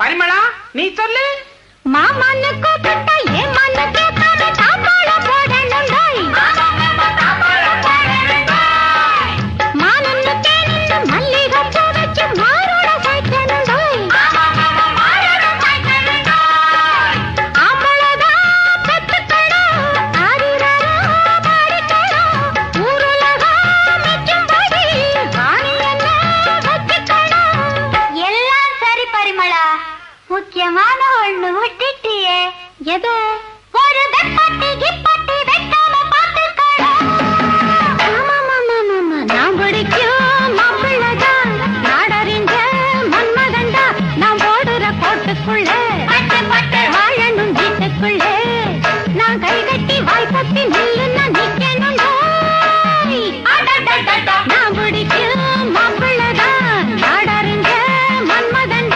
பரிமளா நீ சொல்லு. மாமன்னு கூப்பிட்டா ஏன் மண்ணு கேட்காம தாப்பாளம் போடணும் டோய். மானன்னு தேனின்னு மல்லிகை பூ வச்சு மாரோட சாய்க்கணும் டோய். ஆம்பளதான் பெத்துக்கணும், ஆரிரரா பாடிக்கணும், ஊருலகம் மிச்சும்படி வாணியென்ன வச்சுக்கணும். எல்லாம் சரி பரிமளா, முக்கியமான ஒண்ணு விட்டுட்டியே. எது? ஒரு வெப்பட்டி கிப்ப